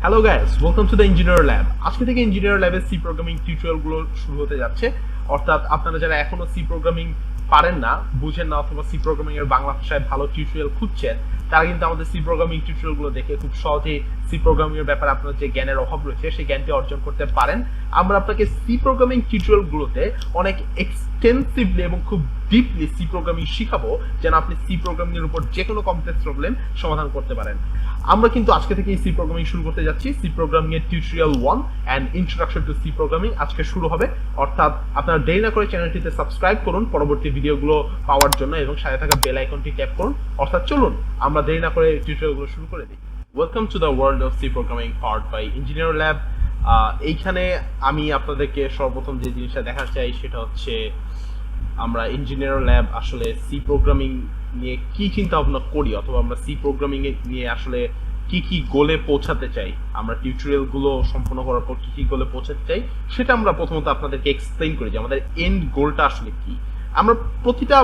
Hello guys, welcome to the engineer lab. আজকে থেকে engineer ল্যাবের সি প্রোগ্রামিং টিউটোরিয়ালগুলো শুরু হতে যাচ্ছে। অর্থাৎ আপনারা যারা এখনো সি প্রোগ্রামিং পারেন না, বুঝেন না, অথবা সি প্রোগ্রামিং এর বাংলা ভাষায় ভালো টিউটোরিয়াল খুঁজছেন, তারা কিন্তু আমাদের সি প্রোগ্রামিং টিউটোরিয়ালগুলো দেখে খুব সহজেই সি প্রোগ্রামিং এর ব্যাপারে আপনার যে জ্ঞানের অভাব রয়েছে সেই জ্ঞানটি অর্জন করতে পারেন। আমরা আপনাকে সি প্রোগ্রামিং টিউটোরিয়ালগুলোতে অনেক এক্সটেন্সিভলি এবং খুব ডিপলি সি প্রোগ্রামিং শিখাবো, যেন আপনি সি প্রোগ্রামিং এর উপর যে কোনো কমপ্লেক্স প্রবলেম সমাধান করতে পারেন। আমরা কিন্তু আজকে থেকে সি প্রোগ্রামিং শুরু করতে যাচ্ছি। সি প্রোগ্রামিং এর tutorial 1 and introduction to C programming আজকে শুরু হবে। অর্থাৎ আপনারা দেরি না করে চ্যানেলটিতে সাবস্ক্রাইব করুন পরবর্তী ভিডিওগুলো পাওয়ার জন্য, এবং সাথে থাকা বেল আইকনটি ট্যাপ করুন। অর্থাৎ চলুন আমরা দেরি না করে টিউটোরিয়ালগুলো শুরু করে দিই। Welcome to the world of C programming powered by engineer lab. এইখানে আমি আপনাদেরকে সর্বপ্রথম যে জিনিসটা দেখাতে চাই সেটা হচ্ছে আমরা ইঞ্জিনিয়ার ল্যাব আসলে সি প্রোগ্রামিং নিয়ে কি চিন্তা ভাবনা করি, অথবা আমরা সি প্রোগ্রামিং নিয়ে আসলে কি কি গোলে পৌঁছাতে চাই, আমরা টিউটোরিয়াল গুলো সম্পন্ন করার পর কি কি গোলে পৌঁছাতে চাই সেটা আমরা প্রথমত আপনাদেরকে এক্সপ্লেইন করি যে আমাদের এন্ড গোলটা আসলে কি। আমরা প্রতিটা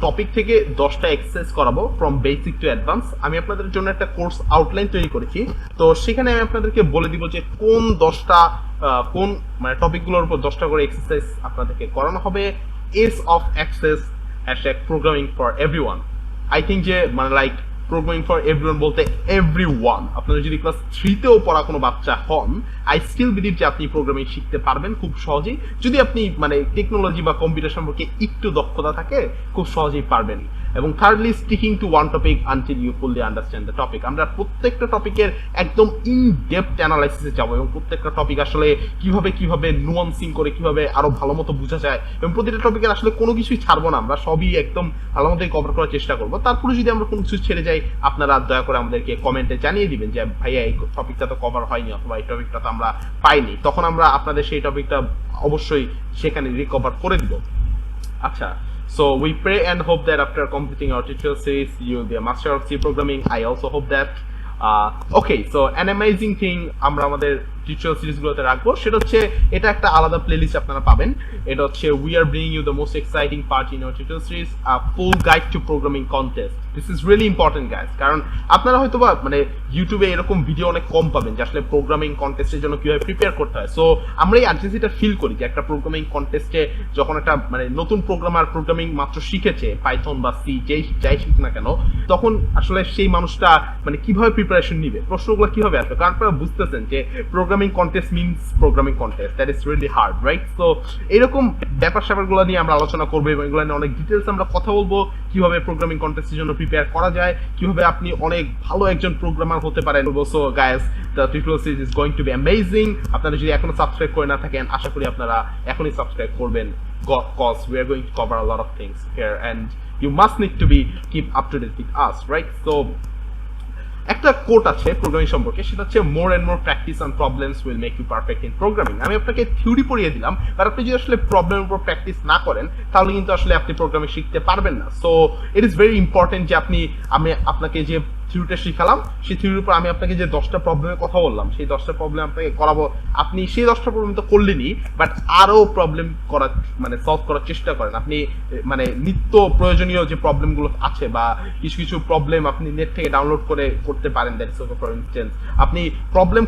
টপিক থেকে 10টা এক্সারসাইজ করাবো ফ্রম বেসিক টু অ্যাডভান্স। আমি আপনাদের জন্য একটা কোর্স আউটলাইন তৈরি করেছি, তো সেখানে আমি আপনাদেরকে বলে দিব যে কোন 10টা কোন মানে টপিকগুলোর উপর 10টা করে এক্সারসাইজ আপনাদেরকে করানো হবে। S of access programming for everyone. I think যে মানে লাইক প্রোগ্রামিং ফর এভরিওয়ান বলতে এভরিওয়ান। আপনারা যদি ক্লাস 3তেও পড়া কোনো বাচ্চা হন, আই স্টিল বিলিভ যে আপনি প্রোগ্রামিং শিখতে পারবেন খুব সহজেই, যদি আপনি মানে টেকনোলজি বা কম্পিউটার সম্পর্কে একটু দক্ষতা থাকে খুব সহজেই পারবেন। এবং thirdly, sticking to one topic until you fully understand the topic. আমরা প্রত্যেকটা টপিকের একদম ইন ডেপথ অ্যানালাইসিসে যাবো, এবং প্রত্যেকটা টপিক আসলে কিভাবে নুয়ান্সিং করে কিভাবে আরো ভালো মতো বোঝা যায়, এবং প্রতিটা টপিকের আসলে কোনো কিছুই ছাড়বো না, আমরা সবই একদম ভালো মতোই কভার করার চেষ্টা করবো। তারপরে যদি আমরা কোনো কিছু ছেড়ে যাই, আপনারা দয়া করে আমাদেরকে কমেন্টে জানিয়ে দিবেন যে ভাইয়া এই টপিকটা তো কভার হয়নি, অথবা এই টপিকটা তো আমরা পাইনি। তখন আমরা আপনাদের সেই টপিকটা অবশ্যই সেখানে রিকভার করে দিব। আচ্ছা, so we pray and hope that after completing our tutorial series you will be a master of C programming. I also hope that. Okay, so an amazing thing আমরা আমাদের টিউটোরিয়াল সিরিজগুলোতে রাখবো, সেটা হচ্ছে এটা একটা আলাদা প্লেলিস্ট আপনারা পাবেন। এটা হচ্ছে we are bringing you the most exciting part in our tutorial series, a full guide to programming contest. This is really important guys, কারণ আপনারা হয়তো বা মানে ইউটিউবে এরকম ভিডিও অনেক কম পাবেন যে আসলে প্রোগ্রামিং কন্টেস্টের জন্য কিভাবে প্রিপেয়ার করতে হয়। সো আমরা এই আর্জেন্সিটা ফিল করি যে একটা প্রোগ্রামিং কন্টেস্টে যখন একটা মানে নতুন প্রোগ্রামার প্রোগ্রামিং মাত্র শিখেছে, পাইথন বা সি যাই শিখ না কেন, তখন আসলে সেই মানুষটা মানে কিভাবে প্রিপারেশন নিবে, প্রশ্নগুলো কিভাবে আসবে, কারণ আপনারা বুঝতেছেন যে programming contest means programming contest, that is really hard, right? So এরকম ব্যাপার স্যাপারগুলো নিয়ে আমরা আলোচনা করবো, এবং এগুলো নিয়ে অনেক ডিটেলস আমরা কথা বলবো, কিভাবে প্রোগ্রামিং কন্টেস্টের জন্য প্রিপেয়ার করা যায়, কিভাবে আপনি অনেক ভালো একজন প্রোগ্রামার হতে পারেন। So guys, the tutorial series is going to B amazing. আপনারা যদি এখনো সাবস্ক্রাইব করে না থাকেন, আশা করি আপনারা এখনই সাবস্ক্রাইব করবেন, cause we are going to cover a lot of things here and you must need to be keep up to date with us, right? So একটা কোট আছে প্রোগ্রামিং সম্পর্কে, সেটা হচ্ছে more and more practice on problems will make you perfect in programming. আমি আপনাকে theory পড়িয়ে দিলাম, but আপনি যদি আসলে প্রবলেমের উপর প্র্যাকটিস না করেন তাহলে কিন্তু আসলে আপনি প্রোগ্রামিং শিখতে পারবেন না। So it is very important যে আমি আপনাকে যে থিওরিটা শিখালাম সেই থিওরির উপর আমি আপনাকে যে 10টা প্রবলেমের কথা বললাম, সেই 10টা প্রবলেম আপনাকে করাবো। আপনি সেই 10টা প্রবলেম তো করলেনই, বাট আরো প্রবলেম করার মানে সলভ করার চেষ্টা করেন। আপনি মানে নিত্য প্রয়োজনীয় যে প্রবলেমগুলো আছে বা কিছু কিছু প্রবলেম আপনি নেট থেকে ডাউনলোড করে করতে পারেন। That's okay. ফর ইনস্টেন্স, আপনি প্রবলেম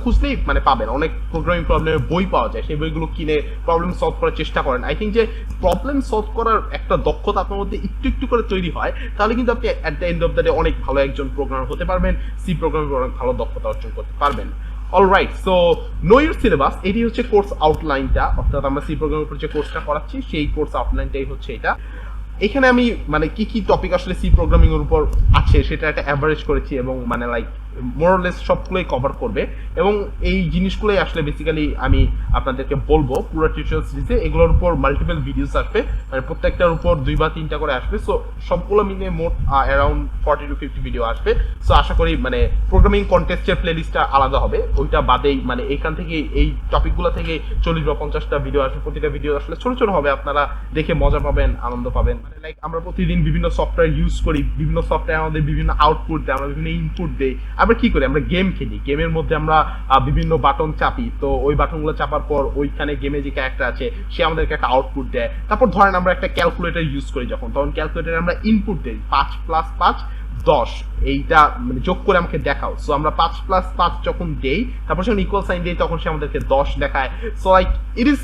খুঁজলেই মানে পাবেন, অনেক প্রোগ্রামিং প্রবলেমের বই পাওয়া যায়, সেই বইগুলো কিনে প্রবলেম সলভ করার চেষ্টা করেন। আই থিঙ্ক যে প্রবলেম সলভ করার একটা দক্ষতা আপনার মধ্যে একটু একটু করে তৈরি হয়, তাহলে কিন্তু আপনি at the end of the day অনেক ভালো একজন প্রোগ্রামার হতে পারবেন, সি প্রোগ্রামিং অনেক ভালো দক্ষতা অর্জন করতে পারবেন। Alright, so no your syllabus, এটি হচ্ছে কোর্স আউটলাইনটা, অর্থাৎ আমরা সি প্রোগ্রামের উপর যে কোর্সটা করাচ্ছি সেই কোর্স আউটলাইনটাই হচ্ছে এটা। এখানে আমি মানে কি কি টপিক আসলে সি প্রোগ্রামিং এর উপর আছে সেটা একটা অ্যাভারেজ করেছি, এবং মানে লাইক মোরলেস সবগুলোই কভার করবে, এবং এই জিনিসগুলোই আসলে বেসিক্যালি আমি আপনাদেরকে বলবো পুরো টিউটোরিয়াল সিরিজে। এগুলোর উপর মাল্টিপল ভিডিওস আসবে, মানে প্রত্যেকটার উপর 2 বা 3টা করে আসবে। সো সবগুলো মিলে মোট অ্যারাউন্ড 40 to 50 ভিডিও আসবে। সো আশা করি মানে প্রোগ্রামিং কন্টেস্টের প্লেলিস্টটা আলাদা হবে, ওইটা বাদেই মানে এইখান থেকে এই টপিকগুলো থেকে 40 বা 50টা ভিডিও আসবে। প্রতিটা ভিডিও আসলে ছোট ছোট হবে, আপনারা দেখে মজা পাবেন, আনন্দ পাবেন। মানে লাইক আমরা প্রতিদিন বিভিন্ন সফটওয়্যার ইউজ করি, বিভিন্ন সফটওয়্যার আমাদের বিভিন্ন আউটপুট দেয়, আমরা বিভিন্ন ইনপুট দেই। আমরা কি করি, আমরা গেম খেলি, গেমের মধ্যে আমরা বিভিন্ন বাটন চাপি, তো ওই বাটনগুলো চাপার পর ওইখানে গেমে যে ক্যারেক্টার আছে সে আমাদেরকে একটা আউটপুট দেয়। তারপর ধরেন আমরা একটা ক্যালকুলেটর ইউজ করি, তখন ক্যালকুলেটরে আমরা ইনপুট দেই 5 + 5 10 এইটা মানে যোগ করে আমাকে দেখাও। সো আমরা 5+5 যখন দেই, তারপর যখন ইকুয়াল সাইন দেই, তখন সে আমাদেরকে 10 দেখায়। So like it is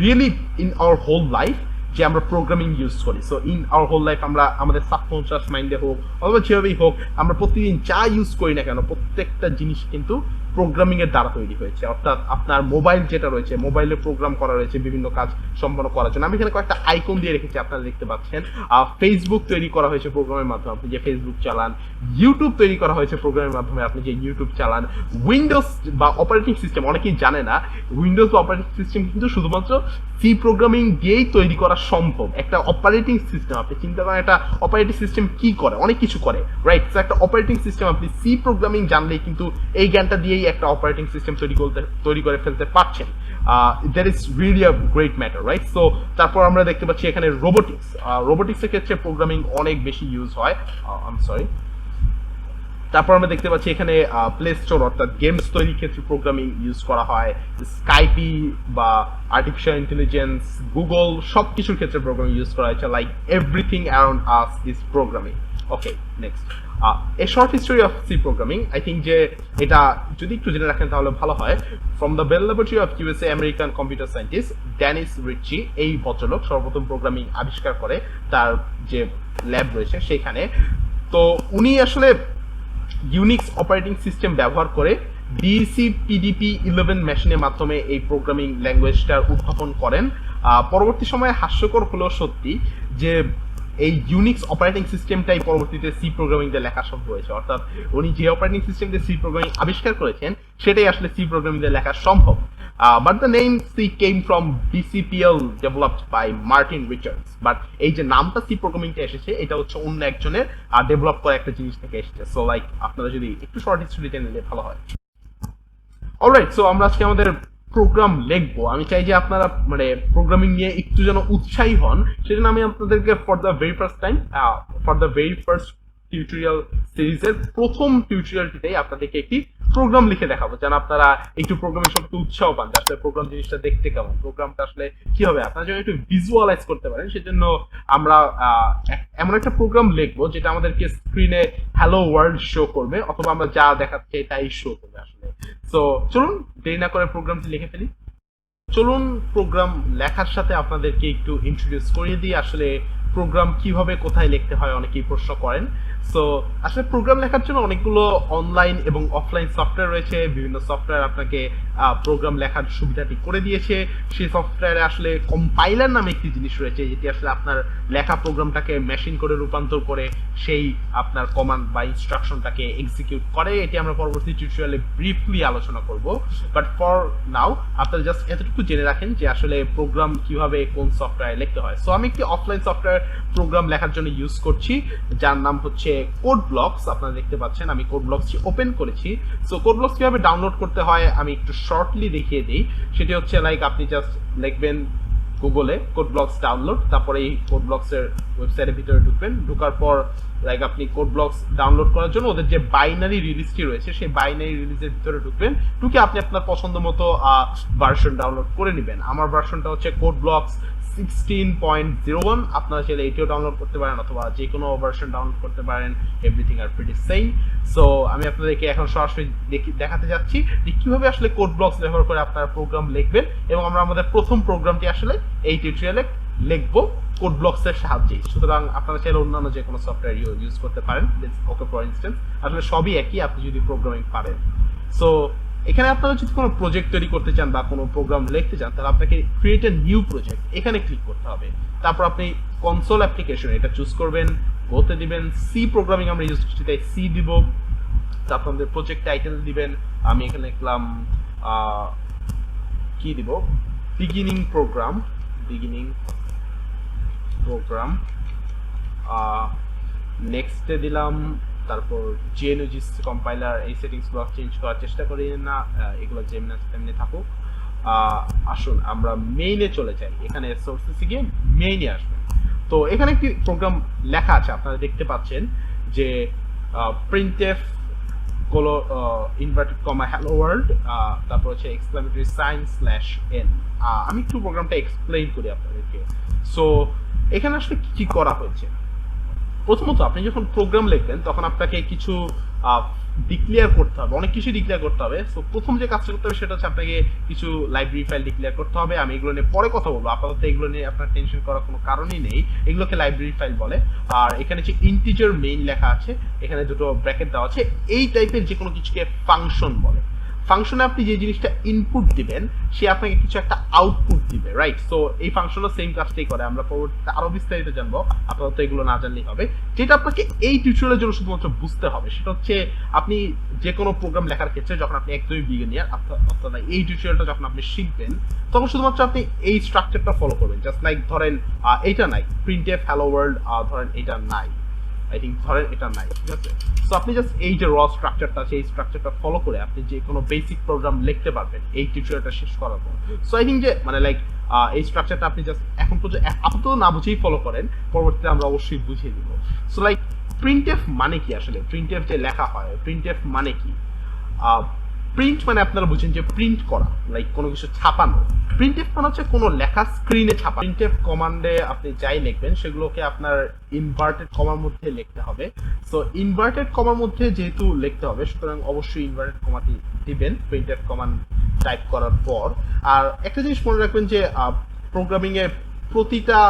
really in our whole life যে আমরা প্রোগ্রামিং ইউজ করি। So in our whole life আমরা আমাদের সাবকনশিয়াস মাইন্ডে হোক অথবা যেভাবেই হোক, আমরা প্রতিদিন যা ইউজ করি না কেন, প্রত্যেকটা জিনিস কিন্তু প্রোগ্রামিং এর দ্বারা তৈরি হয়েছে। অর্থাৎ আপনার মোবাইল যেটা রয়েছে, মোবাইলে প্রোগ্রাম করা রয়েছে বিভিন্ন কাজ সম্পন্ন করার জন্য। আমি এখানে কয়েকটা আইকন দিয়ে রেখেছি, আপনারা দেখতে পাচ্ছেন। ফেসবুক তৈরি করা হয়েছে প্রোগ্রামের মাধ্যমে, আপনি যে ফেসবুক চালান। ইউটিউব তৈরি করা হয়েছে প্রোগ্রামের মাধ্যমে, আপনি যে ইউটিউব চালান। উইন্ডোজ বা অপারেটিং সিস্টেম, অনেকেই জানে না উইন্ডোজ বা অপারেটিং সিস্টেম কিন্তু শুধুমাত্র সি প্রোগ্রামিং দিয়েই তৈরি করা সম্ভব। একটা অপারেটিং সিস্টেম, আপনি চিন্তা করেন একটা অপারেটিং সিস্টেম কি করে, অনেক কিছু করে, রাইট? সো একটা অপারেটিং সিস্টেম আপনি সি প্রোগ্রামিং জানলেই কিন্তু এই জ্ঞানটা দিয়েই একটা অপারেটিং সিস্টেম তৈরি করে ফেলতে পারছেন। That is really a great matter, right? So তারপর আমরা দেখতে পাচ্ছি এখানে রোবোটিক্সের ক্ষেত্রে প্রোগ্রামিং অনেক বেশি ইউজ হয়। তারপর আমরা দেখতে পাচ্ছি এখানে প্লে স্টোর অর্থাৎ গেমস তৈরির ক্ষেত্রে প্রোগ্রামিং ইউজ করা হয়। স্কাইপি বা আর্টিফিশিয়াল ইন্টেলিজেন্স, গুগল, সব কিছুর ক্ষেত্রে প্রোগ্রামিং ইউজ করা হয়েছে। Like everything around us is programming. Okay, next a short history of C programming. I think যে এটা যদি একটু জেনে রাখেন তাহলে ভালো হয়। From the Bell laboratory of USA, American computer scientist Dennis Ritchie, এই ভদ্রলোক সর্বপ্রথম প্রোগ্রামিং আবিষ্কার করে তার যে ল্যাব রয়েছে সেখানে। তো উনি আসলে ইউনিক্স অপারেটিং সিস্টেম ব্যবহার করে DCPDP-11 মেশিনের মাধ্যমে এই প্রোগ্রামিং ল্যাঙ্গুয়েজটার উদ্ভাবন করেন। পরবর্তী সময়ে হাস্যকর হলেও সত্যি যে এই ইউনিক্স অপারেটিং সিস্টেমটাই পরবর্তীতে সি প্রোগ্রামিং দিয়ে লেখা সম্ভব হয়েছে। অর্থাৎ উনি যে অপারেটিং সিস্টেম দিয়ে সি প্রোগ্রামিং আবিষ্কার করেছেন সেটাই আসলে সি প্রোগ্রামিং দিয়ে লেখা সম্ভব। But the name C came from BCPL developed by Martin Richards. But এই যে নামটা সি প্রোগ্রামিংটা এসেছে এটা হচ্ছে অন্য একজনের ডেভেলপ করা একটা জিনিস থেকে এসেছে। সো লাইক আপনারা যদি একটু শর্ট হিস্ট্রি জেনে নিলে ভালো হয়। অলরাইট, সো আমরা আজকে আমাদের প্রোগ্রাম লিখবো। আমি চাই যে আপনারা মানে প্রোগ্রামিং নিয়ে একটু যেন উৎসাহী হন, সেজন্য আমি আপনাদেরকে for the very first tutorial সিরিজের প্রথম টিউটোরিয়ালটিতেই আপনাদেরকে একটি প্রোগ্রাম লিখে দেখাবো, যেন আপনারা একটু প্রোগ্রামিং সম্পর্কে উৎসাহ পান, যে আসলে প্রোগ্রাম জিনিসটা দেখতে কেমন, প্রোগ্রামটা আসলে কি হবে, আপনারা যেন একটু ভিজুয়ালাইজ করতে পারেন। সেজন্য আমরা এমন একটা প্রোগ্রাম লিখবো যেটা আমাদেরকে স্ক্রিনে হ্যালো ওয়ার্ল্ড শো করবে, অথবা আমরা যা দেখাচ্ছি তাই শো করবে আসলে। সো চলুন দেরি না করে প্রোগ্রামটি লিখে ফেলি। চলুন প্রোগ্রাম লেখার সাথে আপনাদেরকে একটু ইন্ট্রোডিউস করিয়ে দিই আসলে প্রোগ্রাম কিভাবে কোথায় লিখতে হয়, অনেকেই প্রশ্ন করেন। সো আসলে প্রোগ্রাম লেখার জন্য অনেকগুলো অনলাইন এবং অফলাইন সফটওয়্যার রয়েছে। বিভিন্ন সফটওয়্যার আপনাকে প্রোগ্রাম লেখার সুবিধাটি করে দিয়েছে। সেই সফটওয়্যারে আসলে কম্পাইলার নামে একটি জিনিস রয়েছে, যেটি আসলে আপনার লেখা প্রোগ্রামটাকে মেশিন করে রূপান্তর করে সেই আপনার কমান্ড বা ইনস্ট্রাকশনটাকে এক্সিকিউট করে। এটি আমরা পরবর্তী টিউটোরিয়ালে ব্রিফলি আলোচনা করব। বাট ফর নাও আপনারা জাস্ট এতটুকু জেনে রাখেন যে আসলে প্রোগ্রাম কিভাবে কোন সফটওয়্যারে লিখতে হয়। সো আমি একটি অফলাইন সফটওয়্যার প্রোগ্রাম লেখার জন্য ইউজ করছি, যার নাম হচ্ছে কোড ব্লকস। আপনারা দেখতে পাচ্ছেন আমি কোড ব্লকসটি ওপেন করেছি। সো কোড ব্লকস কিভাবে ডাউনলোড করতে হয় আমি একটু শর্টলি দেখিয়ে দিই। সেটি হচ্ছে লাইক আপনি জাস্ট লিখবেন গুগলে কোড ব্লকস ডাউনলোড, তারপরে এই কোড ব্লকসের ওয়েবসাইটের ভিতরে ঢুকবেন। ঢোকার পর লাইক আপনি কোড ব্লকস ডাউনলোড করার জন্য ওদের যে বাইনারি রিলিজটি রয়েছে সেই বাইনারি রিলিজের ভিতরে ঢুকবেন। ঢুকে আপনি আপনার পছন্দ মতো ভার্সন ডাউনলোড করে নেবেন। আমার ভার্সনটা হচ্ছে কোড ব্লকস 16.01। আপনারা চাইলে এটিও ডাউনলোড করতে পারেন অথবা যে কোনো ভার্সন ডাউনলোড করতে পারেন। এভরিথিং আর প্রিটি সেম। সো আমি আপনাদেরকে এখন সরাসরি দেখাতে যাচ্ছি যে কিভাবে আসলে কোড ব্লকস ব্যবহার করে আপনারা প্রোগ্রাম লিখবেন, এবং আমরা আমাদের প্রথম প্রোগ্রামটি আসলে এই টিউটোরিয়ালে লিখবো কোড ব্লকসের সাহায্যে। সুতরাং আপনারা চাইলে অন্যান্য যে কোনো সফটওয়্যার ইউজ করতে পারেন। ওকে, ফর ইনস্ট্যান্স আসলে সবই একই আপনি যদি প্রোগ্রামিং পারেন। সো এখানে আপনারা যদি কোনো প্রজেক্ট তৈরি করতে চান বা কোনো প্রোগ্রাম লিখতে চান, তাহলে আপনাকে ক্রিয়েট এ নিউ প্রজেক্ট এখানে ক্লিক করতে হবে। তারপর আপনি কনসোল অ্যাপ্লিকেশন এটা চুজ করবেন, গোতে দিবেন সি প্রোগ্রামিং আমরা ইউজ করছি তাই সি দিব। তারপর আমাদের প্রজেক্ট টাইটেল দিবেন। আমি এখানে লিখলাম কি দিব, বিগিনিং প্রোগ্রাম। নেক্সটে দিলাম। তারপর জিএনইউজিএস কম্পাইলার এই সেটিংসগুলো চেঞ্জ করার চেষ্টা করি না, এগুলো যেমনি আছে তেমনি থাকুক। আসুন আমরা মেইনে চলে যাই। এখানে সোর্সেসে গিয়ে মেইনে আসবেন। তো এখানে একটি প্রোগ্রাম লেখা আছে, আপনারা দেখতে পাচ্ছেন যে printf inverted comma hello world, তারপর হচ্ছে এক্সক্লামেটরি সাইন /n। আমি একটু প্রোগ্রামটা এক্সপ্লেইন করি আপনাদেরকে। সো এখানে আসলে কি করা হয়েছে, প্রথমত আপনি যখন প্রোগ্রাম লিখবেন তখন আপনাকে কিছু ডিক্লেয়ার করতে হবে, অনেক কিছু ডিক্লেয়ার করতে হবে। সো প্রথম যে কাজটা করতে হবে সেটা হচ্ছে আপনাকে কিছু লাইব্রেরি ফাইল ডিক্লেয়ার করতে হবে। আমি এগুলো নিয়ে পরে কথা বলবো, আপাতত এগুলো নিয়ে আপনার টেনশন করার কোনো কারণই নেই। এগুলোকে লাইব্রেরি ফাইল বলে। আর এখানে যে ইন্টিজার মেইন লেখা আছে, এখানে দুটো ব্র্যাকেট দেওয়া আছে, এই টাইপের যে কোনো কিছুকে ফাংশন বলে। ফাংশনে আপনি যে জিনিসটা ইনপুট দিবেন সে আপনাকে কিছু একটা আউটপুট দিবে, রাইট? সো এই ফাংশনও সেম কাজটাই করে, আমরা পরবর্তীতে আরো বিস্তারিত জানবো, আপাতত এগুলো না জানলেই হবে। যেটা আপনাকে এই টিউটোরিয়ালের জন্য শুধুমাত্র বুঝতে হবে সেটা হচ্ছে আপনি যে কোনো প্রোগ্রাম লেখার ক্ষেত্রে যখন আপনি একদমই বিগিনিয়ার, অর্থাৎ এই টিউটোরিয়ালটা যখন আপনি শিখবেন তখন শুধুমাত্র আপনি এই স্ট্রাকচারটা ফলো করবেন। জাস্ট লাইক ধরেন এটা নাই, প্রিন্টএফ হ্যালো ওয়ার্ল্ড, ধরেন এটা নাই, আই থিঙ্ক ধরেন এটা নাই, ঠিক আছে? সো আপনি জাস্ট এই যে র স্ট্রাকচারটা আছে এই স্ট্রাকচারটা ফলো করে আপনি যে কোনো বেসিক প্রোগ্রাম লিখতে পারবেন এই টিউটোরিয়ালটা শেষ করার পর। সো আই থিঙ্ক যে মানে লাইক এই স্ট্রাকচারটা আপনি জাস্ট এখন পর্যন্ত আপাতত না বুঝেই ফলো করেন, পরবর্তীতে আমরা অবশ্যই বুঝিয়ে দিব। সো লাইক প্রিন্টএফ মানে কি আসলে? প্রিন্টএফ যে লেখা হয়, প্রিন্টএফ মানে কি? প্রিন্ট মানে আপনারা বুঝেন যে প্রিন্ট করা, লাইক কোনো কিছু ছাপানো। প্রিন্টএফ মানে হচ্ছে কোনো লেখা স্ক্রিনে ছাপা। প্রিন্টএফ কমান্ডে আপনি যাই লিখবেন সেগুলোকে আপনার ইনভার্টেড কমার মধ্যে লিখতে হবে। সো ইনভার্টেড কমার মধ্যে যেহেতু লিখতে হবে সুতরাং অবশ্যই ইনভার্টেড কমাটি দিবেন প্রিন্টএফ কমান্ড টাইপ করার পর। আর একটা জিনিস মনে রাখবেন যে প্রোগ্রামিং এ প্রতিটা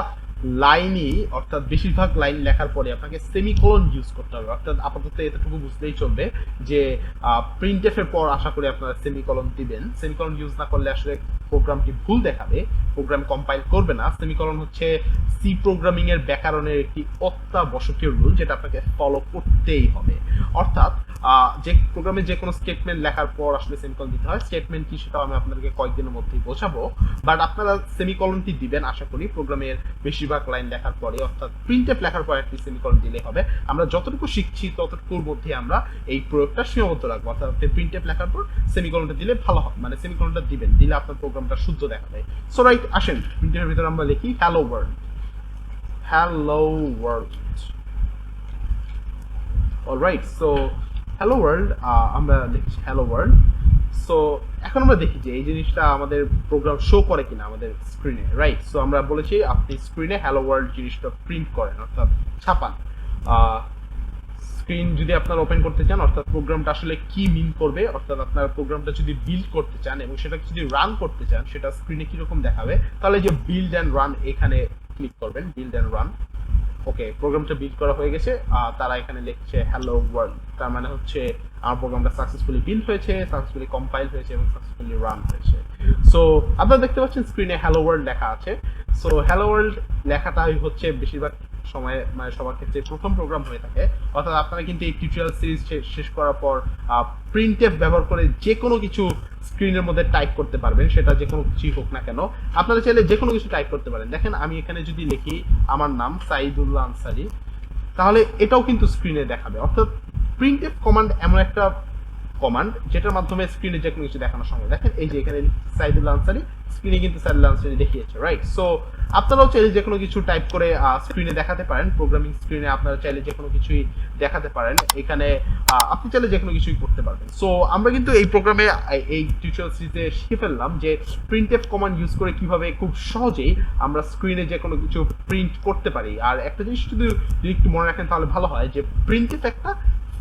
লাইনই, অর্থাৎ বেশিরভাগ লাইন লেখার পরে আপনাকে সেমিকোলন ইউজ করতে হবে। অর্থাৎ আপাতত এতটুকু বুঝলেই চলবে যে প্রিন্টএফ এর পর আশা করি আপনারা সেমিকোলন দিবেন। সেমিকোলন ইউজ না করলে আসলে প্রোগ্রামটি ভুল দেখাবে, প্রোগ্রাম কম্পাইল করবে না। সেমিকোলন হচ্ছে সি প্রোগ্রামিং এর ব্যাকরণের একটি অত্যাবশ্যকীয় রুল যেটা আপনাকে ফলো করতেই হবে। অর্থাৎ যে প্রোগ্রামে যে কোনো স্টেটমেন্ট লেখার পর আসলে সেমিকোলন দিতে হয়। স্টেটমেন্ট কি সেটাও আমি আপনাদেরকে কয়েকদিনের মধ্যেই বোঝাবো, বাট আপনারা সেমিকোলনটি দিবেন আশা করি প্রোগ্রামের বেশিরভাগ লাইন লেখার পরে, অর্থাৎ প্রিন্টএফ লেখার পর একটি সেমিকোলন দিলে হবে। আমরা যতটুকু শিখছি ততটুকুর মধ্যে আমরা এই প্রয়োগটা সীমাবদ্ধ রাখবো, অর্থাৎ প্রিন্টএফ লেখার পর সেমিকোলনটা দিলে ভালো হয়, মানে সেমিকোলনটা দিবেন, দিলে আপনার প্রোগ্রামটা শুদ্ধ দেখাবে। সো রাইট, আসেন প্রিন্টএফের ভিতরে আমরা লিখি hello world. Hello world, alright. So hello world, আমরা লিখছি হ্যালো ওয়ার্ল্ড। সো এখন আমরা দেখি যে এই জিনিসটা আমাদের প্রোগ্রাম শো করে কিনা আমাদের স্ক্রিনে, রাইট? সো আমরা বলেছি আপনি স্ক্রিনে হ্যালো ওয়ার্ল্ড জিনিসটা প্রিন্ট করেন, অর্থাৎ ছাপান। স্ক্রিন যদি আপনারা ওপেন করতে চান, অর্থাৎ প্রোগ্রামটা আসলে কি মিন করবে, অর্থাৎ আপনার প্রোগ্রামটা যদি বিল্ড করতে চান এবং সেটাকে যদি রান করতে চান সেটা স্ক্রিনে কিরকম দেখাবে, তাহলে যে বিল্ড অ্যান্ড রান এখানে ক্লিক করবেন, বিল্ড অ্যান্ড রান। ওকে, প্রোগ্রামটা বিল্ড করা হয়ে গেছে। তারা এখানে লিখছে হ্যালো ওয়ার্ল্ড, তার মানে হচ্ছে আমার প্রোগ্রামটা সাকসেসফুলি বিল্ড হয়েছে, সাকসেসফুলি কম্পাইল হয়েছে এবং সাকসেসফুলি রান হয়েছে। সো আপনারা দেখতে পাচ্ছেন স্ক্রিনে হ্যালো ওয়ার্ল্ড লেখা আছে। সো হ্যালো ওয়ার্ল্ড লেখাটাই হচ্ছে বেশিরভাগ সময় মানে সবার ক্ষেত্রে প্রথম প্রোগ্রাম হয়ে থাকে। অর্থাৎ আপনারা কিন্তু এই টিউটোরিয়াল সিরিজ শেষ করার পর প্রিন্টএফ ব্যবহার করে যে কোনো কিছু স্ক্রিনের মধ্যে টাইপ করতে পারবেন, সেটা যে কোনো কিছুই হোক না কেন। আপনারা চাইলে যে কোনো কিছু টাইপ করতে পারেন। দেখেন আমি এখানে যদি লিখি আমার নাম সাইদুল্লাহ আনসারি, তাহলে এটাও কিন্তু স্ক্রিনে দেখাবে। অর্থাৎ প্রিন্টএফ কমান্ড এমন একটা কমান্ড যেটার মাধ্যমে স্ক্রিনে যে কোনো কিছু দেখানোর সময়, দেখেন এই যে এখানে সাইদুল্লাহ আনসারি, স্ক্রিনে কিন্তু সাইদুল্লাহ আনসারি দেখিয়েছে, রাইট? সো আপনারাও চাইলে যে কোনো কিছু টাইপ করে স্ক্রিনে দেখাতে পারেন। প্রোগ্রামিং স্ক্রিনে আপনারা চাইলে যে কোনো কিছুই দেখাতে পারেন, এখানে আপনি চাইলে যে কোনো কিছুই করতে পারবেন। সো আমরা কিন্তু এই প্রোগ্রামে এই টিউটোরিয়াল সিরিজে শিখে ফেললাম যে প্রিন্টএফ কমান্ড ইউজ করে কিভাবে খুব সহজেই আমরা স্ক্রিনে যে কোনো কিছু প্রিন্ট করতে পারি। আর একটা জিনিস যদি একটু মনে রাখেন তাহলে ভালো হয় যে প্রিন্টএফ একটা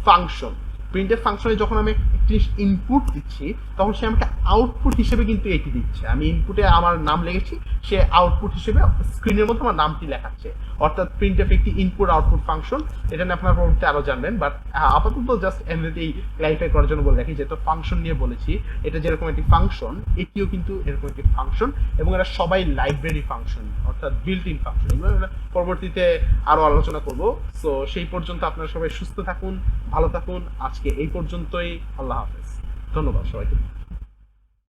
ফাংশন। প্রিন্টএফ ফাংশনে যখন আমি একটি ইনপুট দিচ্ছি তখন সে আমাকে আউটপুট হিসেবে কিন্তু এটি দিচ্ছে। আমি ইনপুটে আমার নাম লিখেছি, সে আউটপুট হিসেবে স্ক্রিনের মধ্যে আমার নামটি লেখাচ্ছে। অর্থাৎ প্রিন্টএফ একটি ইনপুট আউটপুট ফাংশন। এটা নিয়ে আপনারা পরবর্তীতে আরো জানবেন, বাট আপাতত জাস্ট এমনিতেই ক্লারিফাই করার জন্য বলে রাখি, যেহেতু ফাংশন নিয়ে বলেছি, এটা যেরকম একটি ফাংশন এটিও কিন্তু এরকম একটি ফাংশন, এবং এরা সবাই লাইব্রেরি ফাংশন, অর্থাৎ বিল্ট ইন ফাংশন। এগুলো পরবর্তীতে আরো আলোচনা করব। সো সেই পর্যন্ত আপনারা সবাই সুস্থ থাকুন, ভালো থাকুন। আজকে এই পর্যন্তই, আল্লাহ হাফেজ, ধন্যবাদ সবাইকে।